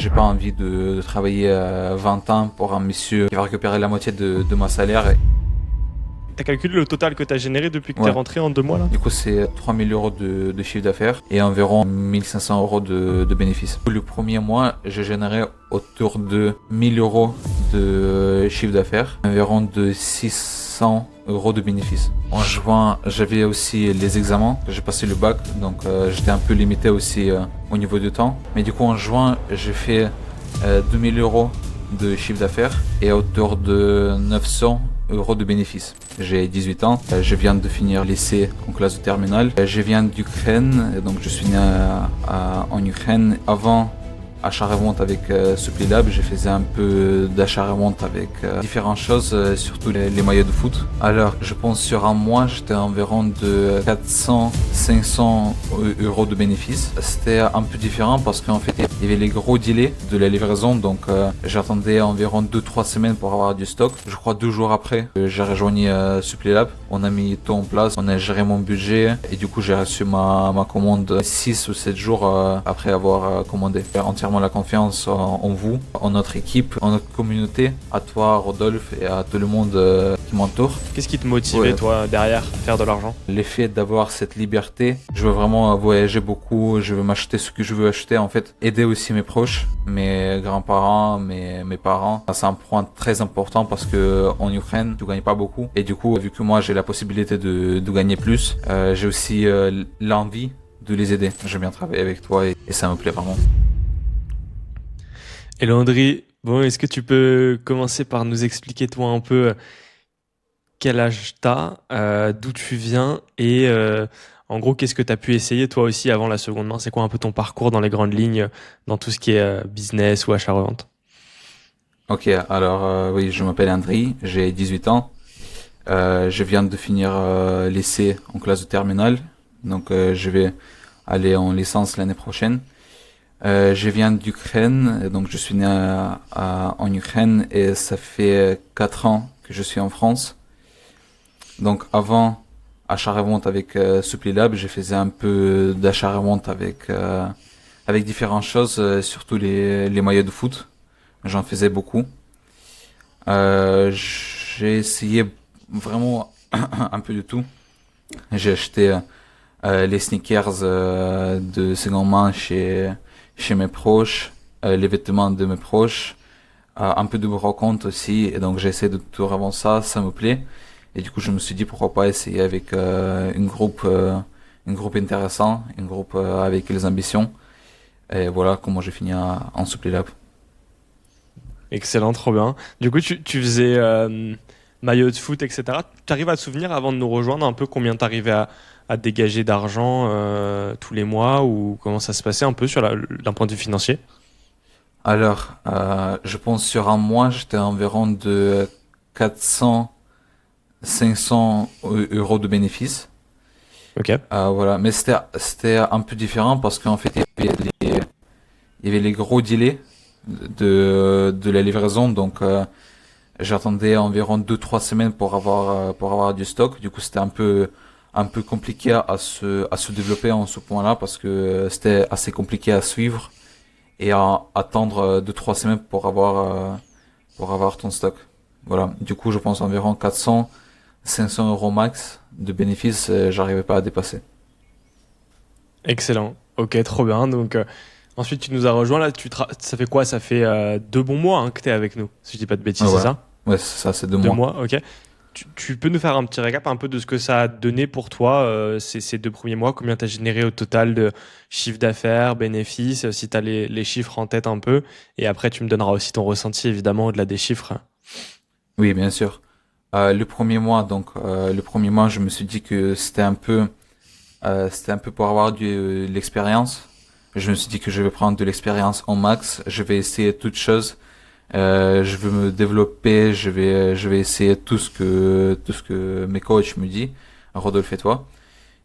J'ai pas envie de travailler 20 ans pour un monsieur qui va récupérer la moitié de mon salaire. T'as calculé le total que t'as généré depuis que t'es Ouais. rentré en 2 mois là? Du coup, c'est 3 000 euros de chiffre d'affaires et environ 1 500 euros de bénéfices. Le premier mois, j'ai généré autour de 1 000 euros de chiffre d'affaires, environ de 600 euros de bénéfices. En juin, j'avais aussi les examens. J'ai passé le bac, donc j'étais un peu limité aussi au niveau du temps. Mais du coup, en juin, j'ai fait 2 000 euros de chiffre d'affaires et autour de 900 euros de bénéfices. J'ai 18 ans, je viens de finir lycée en classe de terminale. Je viens d'Ukraine, donc je suis né en Ukraine. Avant achat-revente avec Supplilab, je faisais un peu d'achat-revente avec différentes choses, surtout les maillots de foot. Alors, je pense sur un mois, j'étais environ de 400-500 euros de bénéfices. C'était un peu différent parce qu'en fait, il y avait les gros délais de la livraison, donc j'attendais environ 2-3 semaines pour avoir du stock. Je crois 2 jours après, j'ai rejoint Supplilab. On a mis tout en place, on a géré mon budget et du coup, j'ai reçu ma commande 6 ou 7 jours après avoir commandé. Entièrement la confiance en vous, en notre équipe, en notre communauté, à toi Rodolphe et à tout le monde qui m'entoure. Qu'est-ce qui te motivait toi derrière à faire de l'argent? L'effet d'avoir cette liberté, je veux vraiment voyager beaucoup, je veux m'acheter ce que je veux acheter en fait, aider aussi mes proches, mes grands-parents, mes parents. C'est un point très important parce que en Ukraine, tu gagnes pas beaucoup et du coup, vu que moi j'ai la possibilité de gagner plus, j'ai aussi l'envie de les aider. J'aime bien travailler avec toi et ça me plaît vraiment. Et Landry, bon, est-ce que tu peux commencer par nous expliquer toi un peu quel âge t'as, d'où tu viens et en gros qu'est-ce que t'as pu essayer toi aussi avant la seconde main? C'est quoi un peu ton parcours dans les grandes lignes dans tout ce qui est business ou achat-revente? Ok, alors oui, je m'appelle Andri, j'ai 18 ans. Je viens de finir lycée en classe de terminale, donc je vais aller en licence l'année prochaine. Je viens d'Ukraine, donc je suis né en Ukraine et ça fait 4 ans que je suis en France. Donc avant achat-revente avec Supplilab, je faisais un peu d'achat-revente avec différentes choses, surtout les maillots de foot. J'en faisais beaucoup. J'ai essayé vraiment un peu de tout. J'ai acheté les sneakers de seconde main chez mes proches, les vêtements de mes proches, un peu de brocante aussi. Et donc j'ai essayé de tout revendre ça, ça me plaît. Et du coup je me suis dit pourquoi pas essayer avec une groupe intéressant, une groupe avec les ambitions. Et voilà comment j'ai fini en Supplilab. Excellent, trop bien. Du coup, tu faisais maillot de foot, etc. Tu arrives à te souvenir avant de nous rejoindre un peu combien tu arrivais à dégager d'argent tous les mois ou comment ça se passait un peu d'un point de vue financier? Alors, je pense sur un mois, j'étais environ de 400, 500 euros de bénéfices. Ok. Voilà, mais c'était un peu différent parce qu'en fait, il y avait les gros délais de la livraison, donc j'attendais environ 2-3 semaines pour avoir du stock. Du coup, c'était un peu compliqué à se développer en ce point-là parce que c'était assez compliqué à suivre et à attendre 2-3 semaines pour avoir ton stock. Voilà. Du coup, je pense environ 400-500 euros max de bénéfices, j'arrivais pas à dépasser. Excellent. Ok, trop bien. Donc ensuite, tu nous as rejoint là. Ça fait quoi? Ça fait 2 bons mois que tu es avec nous, si je dis pas de bêtises, c'est Voilà. ça? Ouais, c'est ça, c'est 2 Deux mois. mois, ok. Tu peux nous faire un petit récap un peu de ce que ça a donné pour toi ces 2 premiers mois? Combien tu as généré au total de chiffre d'affaires, bénéfices, si tu as les chiffres en tête un peu. Et après, tu me donneras aussi ton ressenti, évidemment, au-delà des chiffres. Oui, bien sûr. Le premier mois, je me suis dit que c'était un peu pour avoir de l'expérience. Je me suis dit que je vais prendre de l'expérience en max. Je vais essayer toutes choses. Je veux me développer. Je vais essayer tout ce que mes coachs me disent. Rodolphe et toi.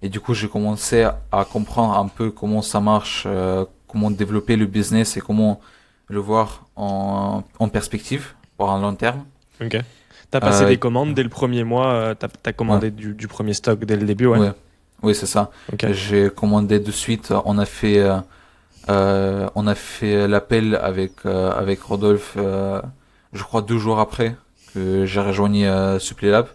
Et du coup, j'ai commencé à comprendre un peu comment ça marche, comment développer le business et comment le voir en perspective pour un long terme. Ok. T'as passé Euh, des commandes dès le premier mois, t'as ouais, commandé du premier stock dès le début, ouais. ouais, oui, c'est ça. Ok. J'ai commandé de suite. On a fait On a fait l'appel avec Rodolphe, je crois 2 jours après que j'ai rejoint Supplilab.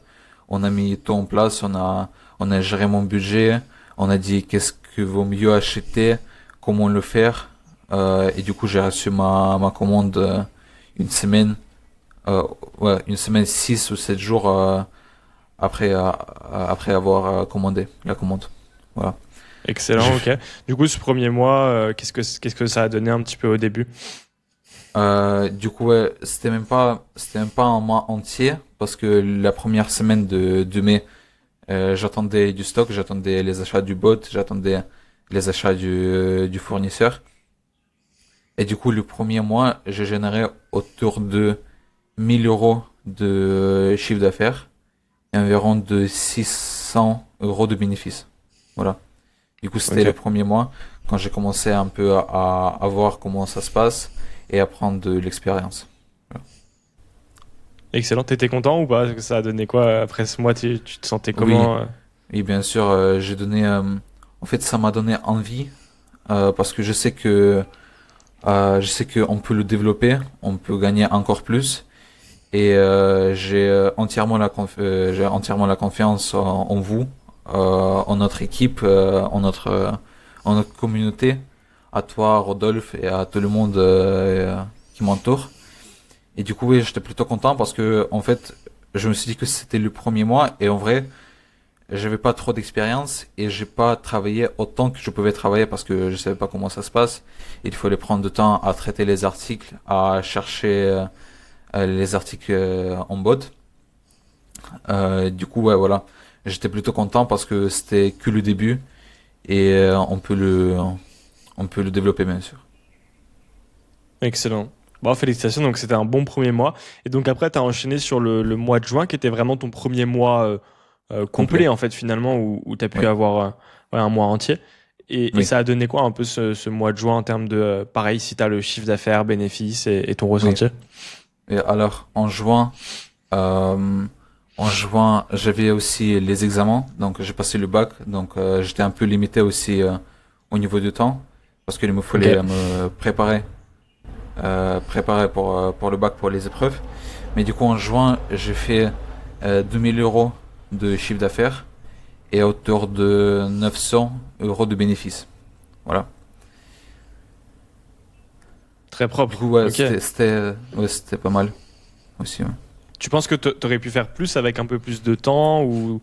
On a mis tout en place, on a géré mon budget, on a dit qu'est-ce que vaut mieux acheter, comment le faire. Et du coup, j'ai reçu ma commande une semaine, ouais, une semaine, 6 ou 7 jours après avoir commandé la commande. Voilà. Excellent, J'ai ok. Du coup, ce premier mois, qu'est-ce que ça a donné un petit peu au début? Du coup, ouais, c'était même pas un mois entier parce que la première semaine de mai, j'attendais du stock, j'attendais les achats du bot, j'attendais les achats du fournisseur. Et du coup, le premier mois, j'ai généré autour de 1000 euros de chiffre d'affaires et environ de 600 euros de bénéfices. Voilà. Du coup, c'était le Ok. premier mois quand j'ai commencé un peu à voir comment ça se passe et à prendre de l'expérience. Voilà. Excellent. T'étais content ou pas? Ça a donné quoi après ce mois? Tu te sentais Oui, comment? oui, bien sûr, j'ai donné. En fait, ça m'a donné envie parce que je sais que on peut le développer, on peut gagner encore plus. Et j'ai entièrement la confiance en vous, en notre équipe, en notre communauté, à toi, Rodolphe, et à tout le monde qui m'entoure. Et du coup, oui, j'étais plutôt content parce que, en fait, je me suis dit que c'était le premier mois et en vrai, j'avais pas trop d'expérience et j'ai pas travaillé autant que je pouvais travailler parce que je savais pas comment ça se passe. Il fallait prendre du temps à traiter les articles, à chercher les articles en bot. Du coup, ouais, voilà. J'étais plutôt content parce que c'était que le début et on peut le développer, bien sûr. Excellent. Bon, félicitations. Donc, c'était un bon premier mois. Et donc, après, tu as enchaîné sur le mois de juin, qui était vraiment ton premier mois Complet. complet, en fait, finalement, où tu as pu Oui, avoir ouais, un mois entier. Et oui, ça a donné quoi un peu ce mois de juin en termes de, pareil, si tu as le chiffre d'affaires, bénéfices et ton oui. ressenti? Et alors, euh, en juin, j'avais aussi les examens, donc j'ai passé le bac, donc j'étais un peu limité aussi au niveau du temps, parce qu'il me Ok. fallait me préparer pour le bac, pour les épreuves. Mais du coup, en juin, j'ai fait 2000 euros de chiffre d'affaires et autour de 900 euros de bénéfices. Voilà. Très Du propre. coup, ouais, Ok. ouais, c'était pas mal aussi. Ouais. Tu penses que tu aurais pu faire plus avec un peu plus de temps ou,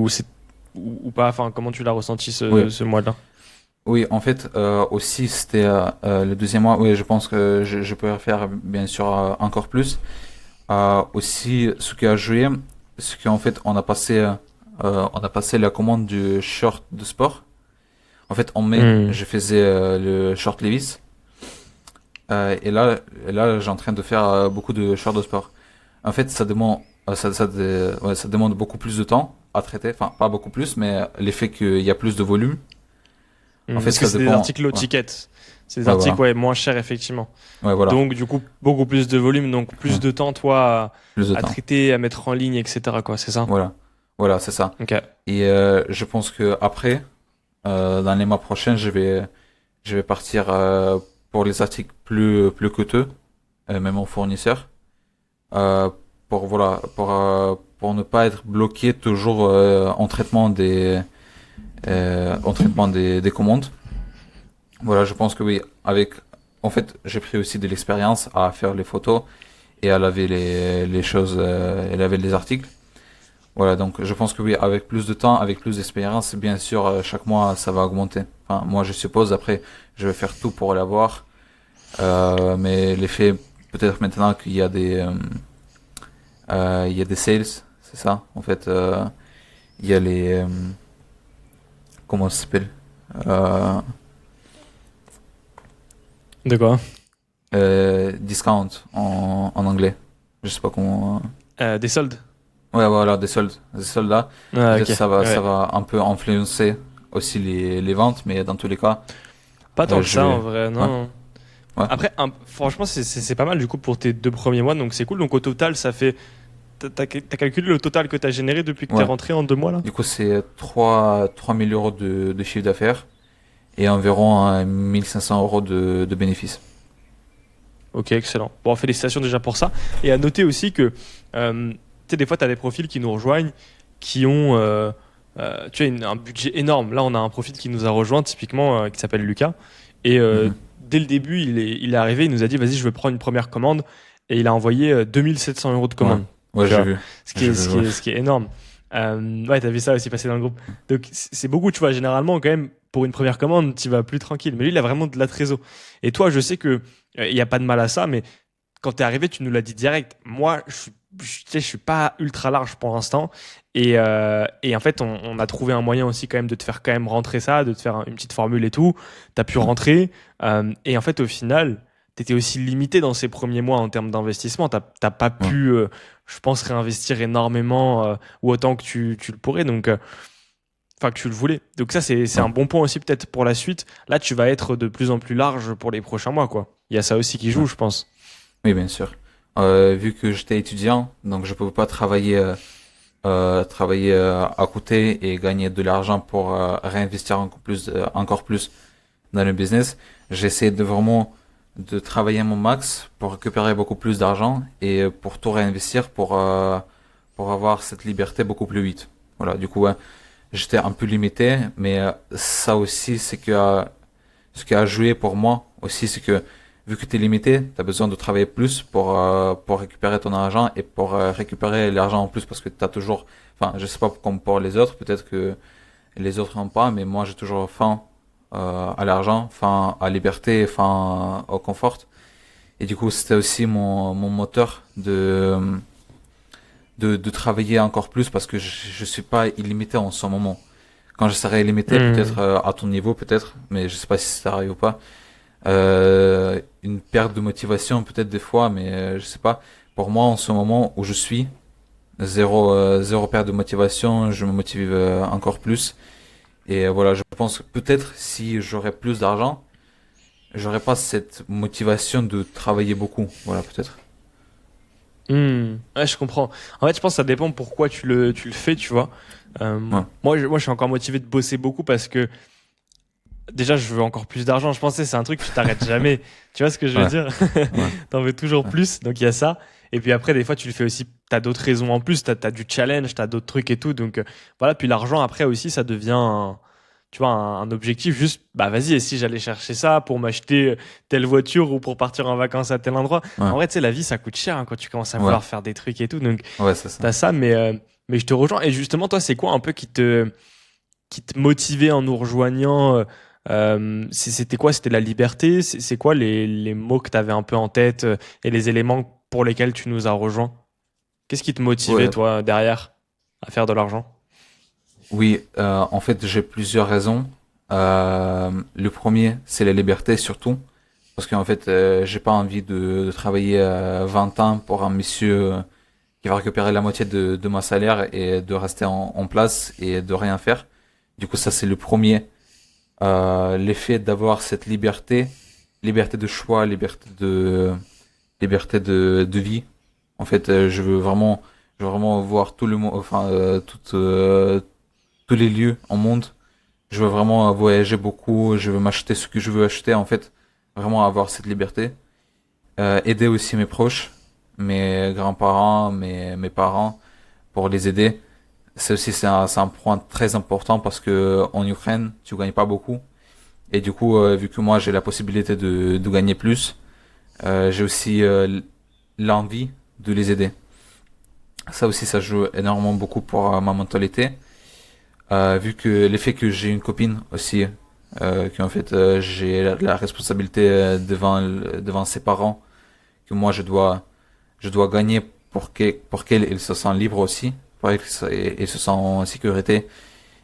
c'est, ou pas? Enfin, comment tu l'as ressenti Oui, ce mois-là? oui, en fait, aussi, c'était le deuxième mois. Oui, je pense que je peux faire, bien sûr, encore plus. Aussi, ce qui a joué, c'est qu'en fait, on a passé la commande du short de sport. En fait, en mai, Hmm. je faisais le short Levi's. Et là, j'ai en train de faire beaucoup de shorts de sport. En fait, ça demande beaucoup plus de temps à traiter. Enfin, pas beaucoup plus, mais l'effet qu'il y a plus de volume. En fait, Parce que ça c'est des dépend. articles low Ouais, ticket. C'est des ouais, articles voilà. ouais, moins chers, effectivement. Ouais, voilà. Donc, du coup, beaucoup plus de volume, donc plus Ouais, de temps, toi, plus de à temps. traiter, à mettre en ligne, etc., quoi, c'est ça? Voilà. Voilà, c'est ça. Ok. Et je pense que après, dans les mois prochains, je vais partir pour les articles plus coûteux, même en fournisseur, euh, pour ne pas être bloqué toujours en traitement des commandes. Voilà, je pense que oui, en fait, j'ai pris aussi de l'expérience à faire les photos et à laver les choses, et laver les articles. Voilà, donc je pense que oui, avec plus de temps, avec plus d'expérience, bien sûr, chaque mois, ça va augmenter. Enfin, moi, je suppose, après, je vais faire tout pour l'avoir. Mais l'effet, peut-être maintenant qu'il y a des sales, c'est ça, en fait, il y a comment ça s'appelle? Euh, De quoi? Discount en anglais. Je sais pas comment. Des soldes? Ouais, voilà, des soldes. Des soldes là. Ah, Peut-être ok. ça va Ouais. un peu influencer aussi les ventes, mais dans tous les cas, Pas tant que je ça, en vais. vrai, Ouais, non. ouais. Après, franchement, c'est pas mal, du coup, pour tes 2 premiers mois, donc c'est cool. Donc, au total, ça fait. T'as calculé le total que t'as généré depuis que t'es Ouais. rentré en 2 mois, là? Du coup, c'est 3 000 euros de chiffre d'affaires et environ 1500 euros de bénéfices. Ok, excellent. Bon, félicitations déjà pour ça. Et à noter aussi que, tu sais, des fois, tu as des profils qui nous rejoignent, qui ont, tu vois, un budget énorme. Là, on a un profil qui nous a rejoint, typiquement, qui s'appelle Lucas. Et Mhm. dès le début, il est arrivé, il nous a dit, vas-y, je veux prendre une première commande. Et il a envoyé 2700 euros de Ouais, commande. ouais, Tu j'ai vois, vu, ce qui j'ai est, vu, ce qui ouais. est, ce qui est énorme. Ouais, t'as vu ça aussi passer dans le groupe. Donc, c'est beaucoup, tu vois, généralement, quand même, pour une première commande, tu vas plus tranquille. Mais lui, il a vraiment de la trésor. Et toi, je sais que il n'y a pas de mal à ça, mais quand t'es arrivé, tu nous l'as dit direct. Moi, tu sais, je suis pas ultra large pour l'instant. Et en fait, on a trouvé un moyen aussi quand même de te faire quand même rentrer ça, de te faire une petite formule et tout. T'as pu Mm. rentrer. Et en fait, au final, t'étais aussi limité dans ces premiers mois en termes d'investissement. T'as pas Ouais. pu, je pense, réinvestir énormément ou autant que tu le pourrais. Donc, enfin, que tu le voulais. Donc ça, c'est Ouais. un bon point aussi peut-être pour la suite. Là, tu vas être de plus en plus large pour les prochains mois, quoi. Il y a ça aussi qui Ouais. joue, je pense. Oui, bien sûr. Vu que j'étais étudiant, donc je pouvais pas travailler à côté et gagner de l'argent pour réinvestir encore plus dans le business. J'essaie de vraiment de travailler mon max pour récupérer beaucoup plus d'argent et pour tout réinvestir pour avoir cette liberté beaucoup plus vite. Voilà, du coup, ouais, j'étais un peu limité, mais ça aussi, ce qui a joué pour moi aussi, c'est que vu que tu es limité, tu as besoin de travailler plus pour récupérer ton argent et pour récupérer l'argent en plus parce que tu as toujours, enfin, je sais pas comme pour les autres, peut-être que les autres n'ont pas, mais moi j'ai toujours faim à l'argent, faim à liberté, faim au confort. Et du coup, c'était aussi mon moteur de travailler encore plus parce que je suis pas illimité en ce moment. Quand je serai illimité, peut-être Hmm. à ton niveau, peut-être, mais je sais pas si ça arrive ou pas. Une perte de motivation peut-être des fois, mais je sais pas. Pour moi, en ce moment où je suis, zéro perte de motivation, je me motive encore plus. Et voilà, je pense que peut-être si j'aurais plus d'argent, j'aurais pas cette motivation de travailler beaucoup. Voilà, peut-être. Hmm. Ouais, je comprends. En fait, je pense que ça dépend pourquoi tu le fais, tu vois. Ouais, Moi, je suis encore motivé de bosser beaucoup parce que déjà, je veux encore plus d'argent. Je pensais, c'est un truc, tu t'arrêtes jamais. Tu vois ce que je veux ouais, dire? ouais, T'en veux toujours ouais, plus. Donc, il y a ça. Et puis après, des fois, tu le fais aussi. T'as d'autres raisons en plus. T'as du challenge, t'as d'autres trucs et tout. Donc, voilà. Puis l'argent, après aussi, ça devient, tu vois, un objectif. Juste, bah, vas-y, et si j'allais chercher ça pour m'acheter telle voiture ou pour partir en vacances à tel endroit. ouais, En vrai, tu sais, la vie, ça coûte cher hein, quand tu commences à ouais, vouloir faire des trucs et tout. Donc, ouais, c'est ça. t'as ça. Mais je te rejoins. Et justement, toi, c'est quoi un peu qui te motivait en nous rejoignant c'était quoi? C'était la liberté? C'est quoi les mots que tu avais un peu en tête et les éléments pour lesquels tu nous as rejoints? Qu'est-ce qui te motivait, Ouais, toi, derrière, à faire de l'argent? oui, en fait, j'ai plusieurs raisons. Le premier, c'est la liberté surtout. Parce qu'en fait, j'ai pas envie de travailler 20 ans pour un monsieur qui va récupérer la moitié de mon salaire et de rester en place et de rien faire. Du coup, ça c'est le premier. L'effet d'avoir cette liberté, liberté de choix, liberté de vie. En fait, je veux vraiment voir tout le monde, enfin, tous les lieux en monde. Je veux vraiment voyager beaucoup. Je veux m'acheter ce que je veux acheter. En fait, vraiment avoir cette liberté. Aider aussi mes proches, mes grands-parents, mes parents, pour les aider. C'est aussi c'est un point très important parce que en Ukraine, tu gagnes pas beaucoup. Et du coup, vu que moi j'ai la possibilité de gagner plus, j'ai aussi l'envie de les aider. Ça aussi, ça joue énormément beaucoup pour ma mentalité. Vu que l'effet que j'ai une copine aussi, qu'en fait j'ai la responsabilité devant ses parents, que moi je dois gagner pour qu'elle elle se sent libre aussi, pour qu'elle se sent en sécurité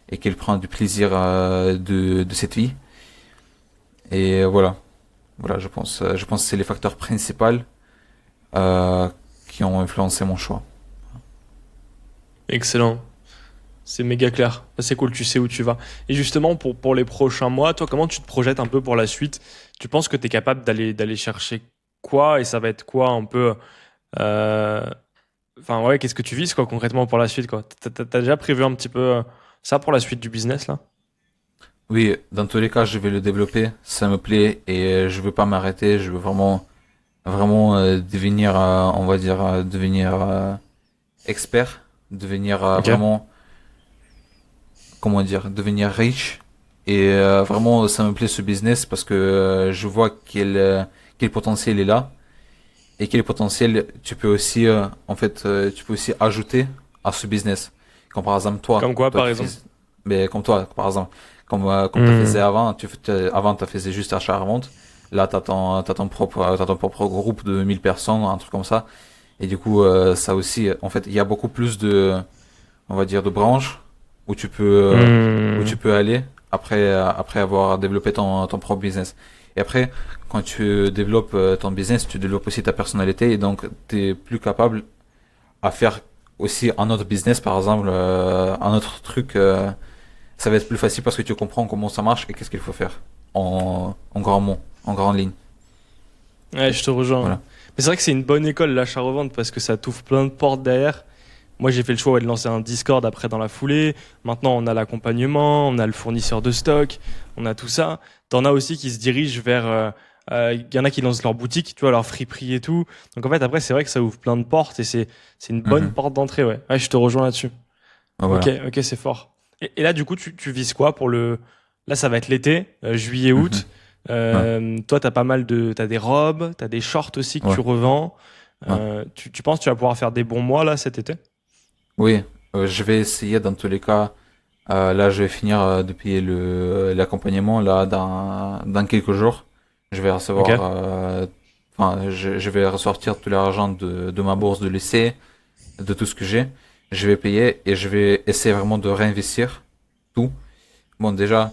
et qu'elle prend du plaisir de cette vie. Et voilà, je pense que c'est les facteurs principaux euh, qui ont influencé mon choix. Excellent. C'est méga clair. C'est cool, tu sais où tu vas. Et justement, pour les prochains mois, toi, comment tu te projettes un peu pour la suite? Tu penses que tu es capable d'aller chercher quoi? Et ça va être quoi un peu euh, enfin, ouais, qu'est-ce que tu vises, quoi, concrètement pour la suite, quoi? T'as déjà prévu un petit peu ça pour la suite du business, là? Oui, dans tous les cas, je vais le développer. Ça me plaît et je veux pas m'arrêter. Je veux vraiment devenir, on va dire, devenir expert, devenir Ok. vraiment, comment dire, devenir riche. Et vraiment, ça me plaît ce business parce que je vois quel potentiel est là et quel potentiel tu peux aussi, tu peux aussi ajouter à ce business. Comme par exemple Comme quoi, toi par qui exemple? fais, mais comme toi, par exemple, comme tu faisais Hmm. avant, avant tu faisais juste achat-revente. Là, t'as ton propre groupe de 1000 personnes, un truc comme ça. Et du coup, ça aussi, en fait, il y a beaucoup plus on va dire, de branches où où tu Hmm. peux aller après avoir développé ton propre business. Et après, quand tu développes ton business, tu développes aussi ta personnalité et donc tu es plus capable à faire aussi un autre business, par exemple, un autre truc. Ça va être plus facile parce que tu comprends comment ça marche et qu'est-ce qu'il faut faire en grand mot, en grande ligne. Ouais, je te rejoins. Voilà. Mais c'est vrai que c'est une bonne école, l'achat-revente, parce que ça t'ouvre plein de portes derrière. Moi, j'ai fait le choix ouais, de lancer un Discord après dans la foulée. Maintenant, on a l'accompagnement, on a le fournisseur de stock, on a tout ça. T'en as aussi qui se dirigent vers. Il y en a qui lancent leur boutique, tu vois, leur friperie et tout. Donc en fait, après, c'est vrai que ça ouvre plein de portes et c'est une bonne Mhm. porte d'entrée, ouais. Ouais, je te rejoins là-dessus. Ok, Voilà. ok, c'est fort. Et là, du coup, tu vises quoi pour le. Là, ça va être l'été, juillet, Mhm. août. Ouais. Toi, t'as pas mal de. T'as des robes, t'as des shorts aussi que Ouais. tu revends. Ouais. Tu penses que tu vas pouvoir faire des bons mois là cet été? Oui, je vais essayer dans tous les cas. Là, je vais finir de payer l'accompagnement là dans quelques jours. Je vais Ok. recevoir, je vais ressortir tout l'argent de ma bourse de lycée, de tout ce que j'ai. Je vais payer et je vais essayer vraiment de réinvestir tout. Bon, déjà,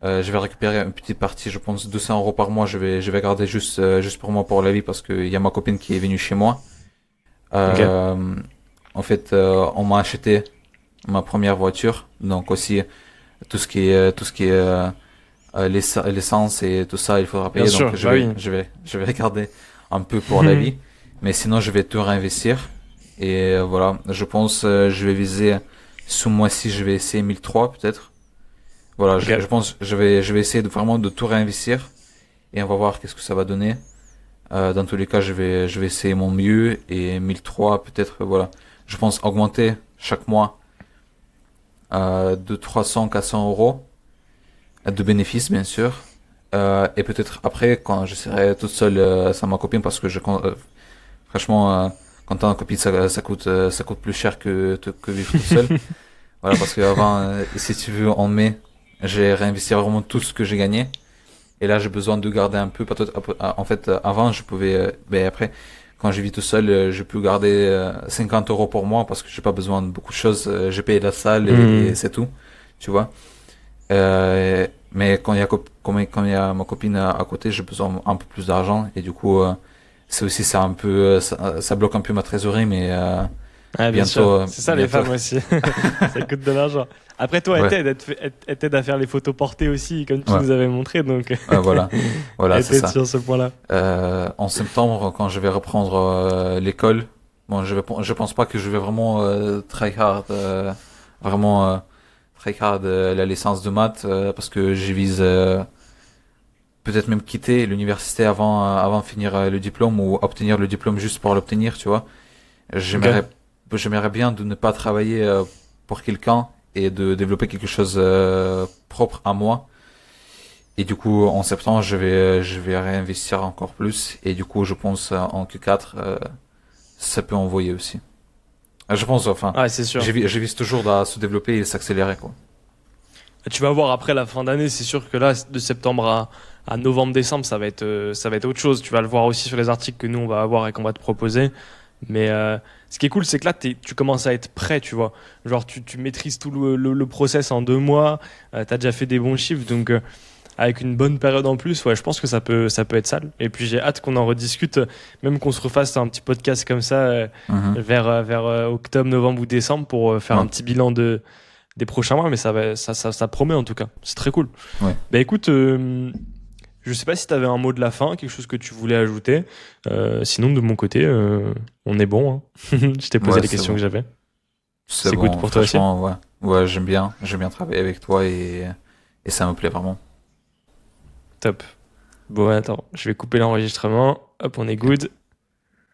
je vais récupérer une petite partie, je pense 200 euros par mois. Je vais garder juste pour moi pour la vie parce qu'il y a ma copine qui est venue chez moi. Ok. Euh, on m'a acheté ma première voiture, donc aussi tout ce qui est l'essence et tout ça, il faudra Bien payer. Donc sûr, bah oui. je vais garder un peu pour la vie, mais sinon je vais tout réinvestir. Et voilà, je pense je vais viser ce mois-ci, je vais essayer 1003 peut-être. Voilà, Ok. je pense je vais essayer de vraiment de tout réinvestir et on va voir qu'est-ce que ça va donner. Dans tous les cas, je vais essayer mon mieux et 1003 peut-être voilà. Je pense augmenter chaque mois de 300 400 euros de bénéfices, bien sûr. Et peut-être après, quand je serai toute seule sans ma copine, parce que franchement, quand t'as une copine, ça coûte plus cher que vivre tout seul. Voilà, parce qu'avant, si tu veux, en mai, j'ai réinvesti vraiment tout ce que j'ai gagné. Et là, j'ai besoin de garder un peu. En fait, avant, je pouvais, ben après, quand je vis tout seul, je peux garder 50 euros pour moi parce que j'ai pas besoin de beaucoup de choses. J'ai payé la salle et Hmm. c'est tout, tu vois. Mais quand il y a ma copine à côté, j'ai besoin un peu plus d'argent et du coup, c'est aussi ça un peu, ça bloque un peu ma trésorerie, mais Ah, bien sûr. C'est ça les bientôt, femmes aussi. Ça coûte de l'argent. Après, toi, ouais, elle t'aide à faire les photos portées aussi, comme tu ouais, nous avais montré. Donc, voilà, voilà, elle c'est t'aide ça. sur ce point-là. En septembre, quand je vais reprendre l'école, bon, je pense pas que je vais vraiment try hard, vraiment try hard la licence de maths parce que je vise peut-être même quitter l'université avant de finir le diplôme ou obtenir le diplôme juste pour l'obtenir, tu vois. Ok. J'aimerais, j'aimerais bien de ne pas travailler pour quelqu'un et de développer quelque chose propre à moi. Et du coup, en septembre, je vais réinvestir encore plus. Et du coup, je pense en Q4, ça peut envoyer aussi. Je pense, enfin, Ah, c'est sûr. je vise toujours à se développer et s'accélérer, quoi. Tu vas voir après la fin d'année, c'est sûr que là, de septembre à novembre-décembre, ça va être autre chose. Tu vas le voir aussi sur les articles que nous, on va avoir et qu'on va te proposer. Mais ce qui est cool, c'est que là, tu commences à être prêt, tu vois. Genre, tu maîtrises tout le process en 2 mois, tu as déjà fait des bons chiffres, donc avec une bonne période en plus, ouais, je pense que ça peut être sale. Et puis j'ai hâte qu'on en rediscute, même qu'on se refasse un petit podcast comme ça Mhm. vers octobre, novembre ou décembre pour faire un Ouais, petit bilan des prochains mois, mais ça promet en tout cas. C'est très cool. ouais. Bah écoute, je sais pas si tu avais un mot de la fin, quelque chose que tu voulais ajouter. Sinon, de mon côté, on est bon, hein. Je t'ai posé Ouais, les c'est questions bon. que j'avais. C'est C'est good bon, pour toi aussi? franchement, ouais. Ouais, j'aime bien travailler avec toi et ça me plaît vraiment. Top. Bon, attends, je vais couper l'enregistrement. Hop, on est good.